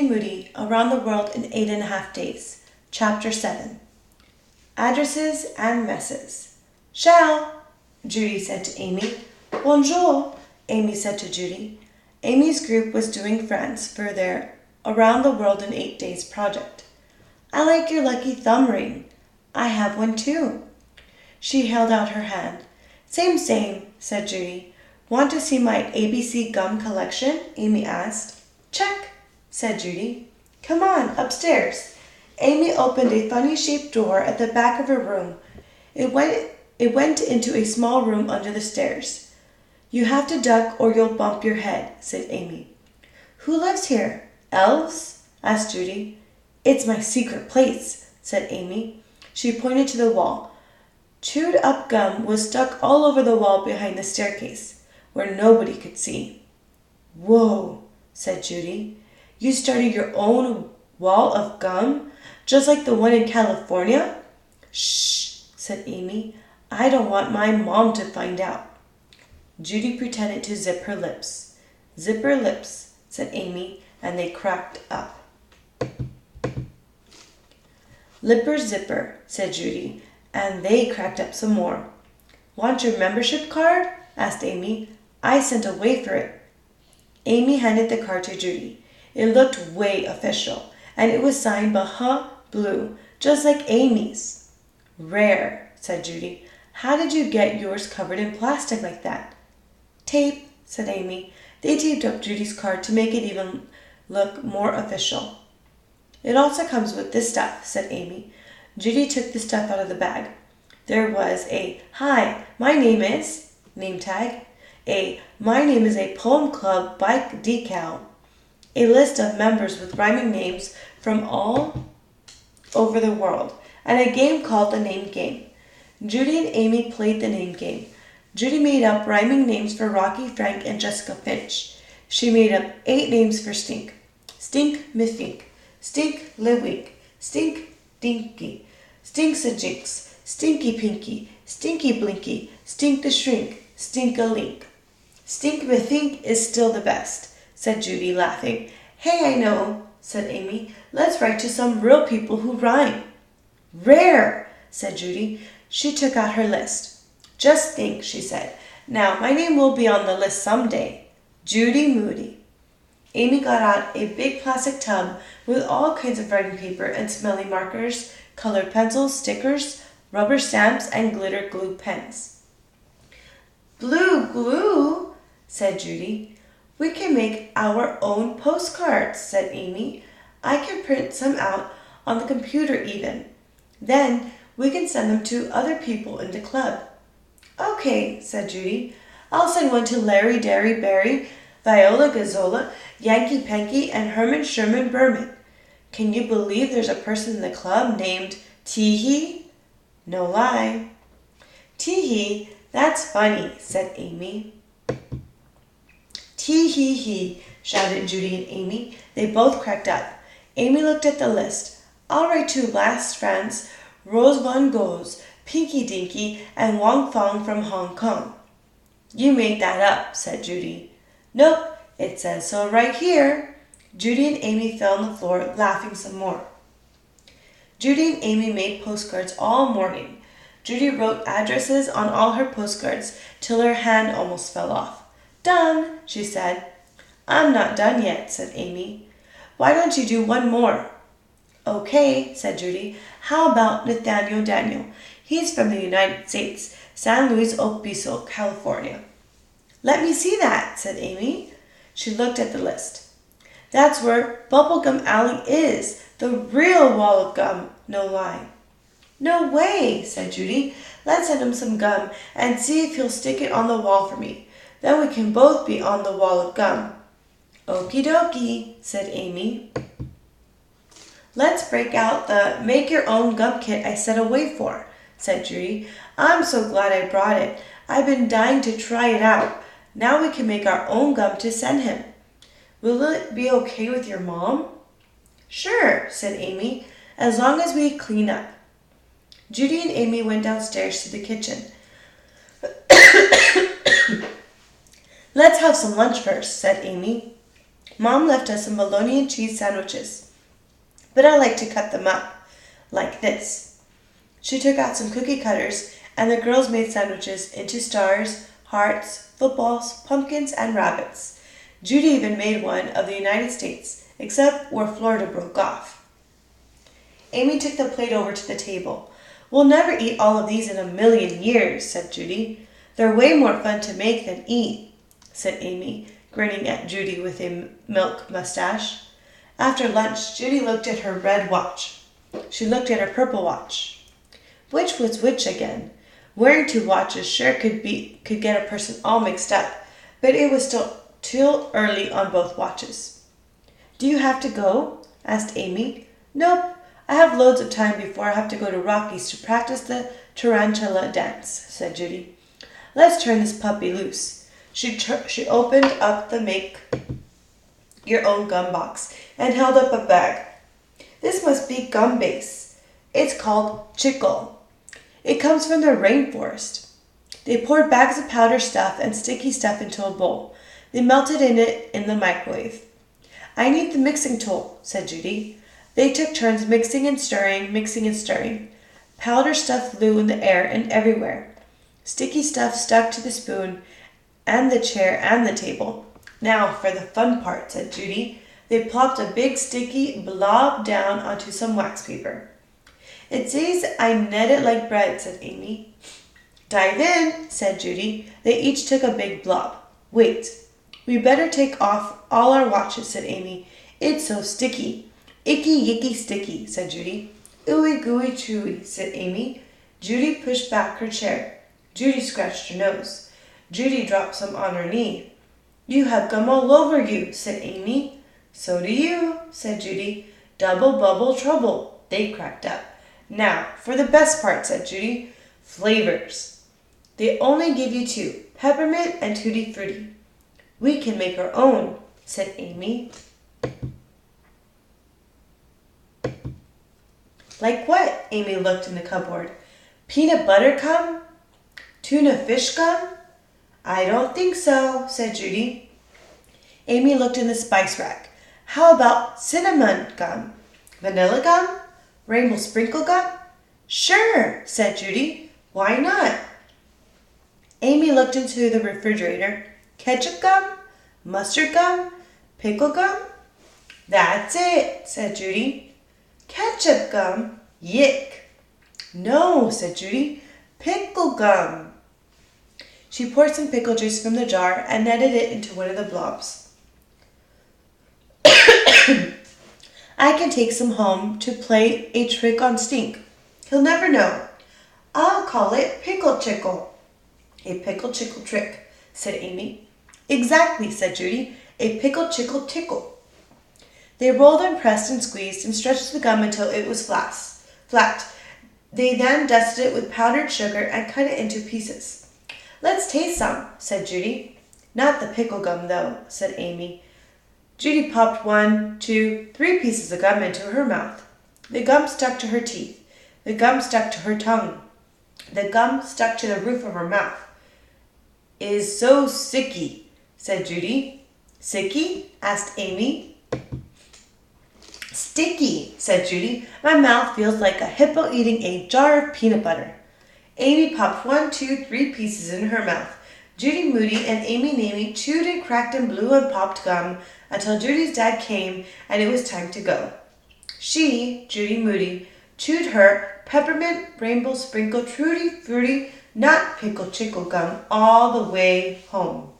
Moody, Around the World in 8.5 Days, Chapter 7. Addresses and Messes. Ciao, Judy said to Amy. Bonjour, Amy said to Judy. Amy's group was doing France for their Around the World in 8 Days project. I like your lucky thumb ring. I have one too. She held out her hand. Same, said Judy. Want to see my ABC gum collection? Amy asked. Check, said Judy. Come on, upstairs. Amy opened a funny-shaped door at the back of her room. It went into a small room under the stairs. You have to duck or you'll bump your head, said Amy. Who lives here? Elves? Asked Judy. It's my secret place, said Amy. She pointed to the wall. Chewed up gum was stuck all over the wall behind the staircase, where nobody could see. Whoa, said Judy. You started your own wall of gum, just like the one in California? Shh, said Amy. I don't want my mom to find out. Judy pretended to zip her lips. Zip her lips, said Amy, and they cracked up. Lipper zipper, said Judy, and they cracked up some more. Want your membership card? Asked Amy. I sent away for it. Amy handed the card to Judy. It looked way official, and it was signed by Blue, just like Amy's. Rare, said Judy. How did you get yours covered in plastic like that? Tape, said Amy. They taped up Judy's card to make it even look more official. It also comes with this stuff, said Amy. Judy took the stuff out of the bag. There was a, Hi, my name is, name tag, a, My name is a Poem Club bike decal, a list of members with rhyming names from all over the world, and a game called the Name Game. Judy and Amy played the name game. Judy made up rhyming names for Rocky, Frank, and Jessica Finch. She made up 8 names for Stink. Stink Mithink, Stink Lewink, Stink Dinky, Stinks a Jinx, Stinky Pinky, Stinky Blinky, Stink the Shrink, Stink a Link. Stink Mithink is still the best, said Judy, laughing. Hey, I know, said Amy. Let's write to some real people who rhyme. Rare, said Judy. She took out her list. Just think, she said. Now, my name will be on the list someday. Judy Moody. Amy got out a big plastic tub with all kinds of writing paper and smelly markers, colored pencils, stickers, rubber stamps, and glitter glue pens. Blue glue, said Judy. We can make our own postcards, said Amy. I can print some out on the computer even. Then we can send them to other people in the club. Okay, said Judy. I'll send one to Larry, Derry, Barry, Viola Gazzola, Yankee Panky, and Herman Sherman Berman. Can you believe there's a person in the club named Teehee? No lie. Teehee, that's funny, said Amy. Tee-hee-hee, shouted Judy and Amy. They both cracked up. Amy looked at the list. I'll write to Last France, Rose Von Goes, Pinky Dinky, and Wong Fong from Hong Kong. You made that up, said Judy. Nope, it says so right here. Judy and Amy fell on the floor, laughing some more. Judy and Amy made postcards all morning. Judy wrote addresses on all her postcards till her hand almost fell off. Done, she said. I'm not done yet, said Amy. Why don't you do one more? Okay, said Judy. How about Nathaniel Daniel? He's from the United States, San Luis Obispo, California. Let me see that, said Amy. She looked at the list. That's where Bubblegum Alley is, the real wall of gum, no lie. No way, said Judy. Let's send him some gum and see if he'll stick it on the wall for me. Then we can both be on the wall of gum. Okie dokie, said Amy. Let's break out the make-your-own gum kit I sent away for, said Judy. I'm so glad I brought it. I've been dying to try it out. Now we can make our own gum to send him. Will it be okay with your mom? Sure, said Amy, as long as we clean up. Judy and Amy went downstairs to the kitchen. Let's have some lunch first, said Amy. Mom left us some bologna and cheese sandwiches, but I like to cut them up, like this. She took out some cookie cutters, and the girls made sandwiches into stars, hearts, footballs, pumpkins, and rabbits. Judy even made one of the United States, except where Florida broke off. Amy took the plate over to the table. "We'll never eat all of these in a million years," said Judy. "They're way more fun to make than eat," said Amy, grinning at Judy with a milk mustache. After lunch, Judy looked at her red watch. She looked at her purple watch. Which was which again? Wearing two watches sure could get a person all mixed up, but it was still too early on both watches. "Do you have to go?" asked Amy. "Nope. I have loads of time before I have to go to Rocky's to practice the tarantula dance," said Judy. "Let's turn this puppy loose." She opened up the make-your-own gum box and held up a bag. "This must be gum base. It's called chicle. It comes from the rainforest." They poured bags of powder stuff and sticky stuff into a bowl. They melted it in the microwave. "I need the mixing tool," said Judy. They took turns mixing and stirring, mixing and stirring. Powder stuff flew in the air and everywhere. Sticky stuff stuck to the spoon and the chair and the table. "Now for the fun part," said Judy. They plopped a big sticky blob down onto some wax paper. "It says I net it like bread," said Amy. "Dive in," said Judy. They each took a big blob. "Wait, we better take off all our watches," said Amy. "It's so sticky." "Icky, yicky, sticky," said Judy. "Ooey, gooey, chewy," said Amy. Judy pushed back her chair. Judy scratched her nose. Judy dropped some on her knee. "You have gum all over you," said Amy. "So do you," said Judy. "Double bubble trouble," they cracked up. "Now, for the best part," said Judy. "Flavors. They only give you two, peppermint and tutti frutti." "We can make our own," said Amy. "Like what?" Amy looked in the cupboard. "Peanut butter gum? Tuna fish gum?" "I don't think so," said Judy. Amy looked in the spice rack. "How about cinnamon gum? Vanilla gum? Rainbow sprinkle gum?" "Sure," said Judy. "Why not?" Amy looked into the refrigerator. "Ketchup gum? Mustard gum? Pickle gum?" "That's it," said Judy. "Ketchup gum? Yick." "No," said Judy. "Pickle gum." She poured some pickle juice from the jar and netted it into one of the blobs. "I can take some home to play a trick on Stink. He'll never know. I'll call it Pickle Chickle." "A pickle chickle trick," said Amy. "Exactly," said Judy. "A pickle chickle tickle." They rolled and pressed and squeezed and stretched the gum until it was flat. They then dusted it with powdered sugar and cut it into pieces. "Let's taste some," said Judy. "Not the pickle gum, though," said Amy. Judy popped 1, 2, 3 pieces of gum into her mouth. The gum stuck to her teeth. The gum stuck to her tongue. The gum stuck to the roof of her mouth. "Is so sicky," said Judy. "Sicky?" asked Amy. "Sticky," said Judy. "My mouth feels like a hippo eating a jar of peanut butter." Amy popped 1, 2, 3 pieces in her mouth. Judy Moody and Amy Namey chewed and cracked and blew and popped gum until Judy's dad came and it was time to go. She, Judy Moody, chewed her peppermint rainbow sprinkle tutti frutti nut pickle chickle gum all the way home.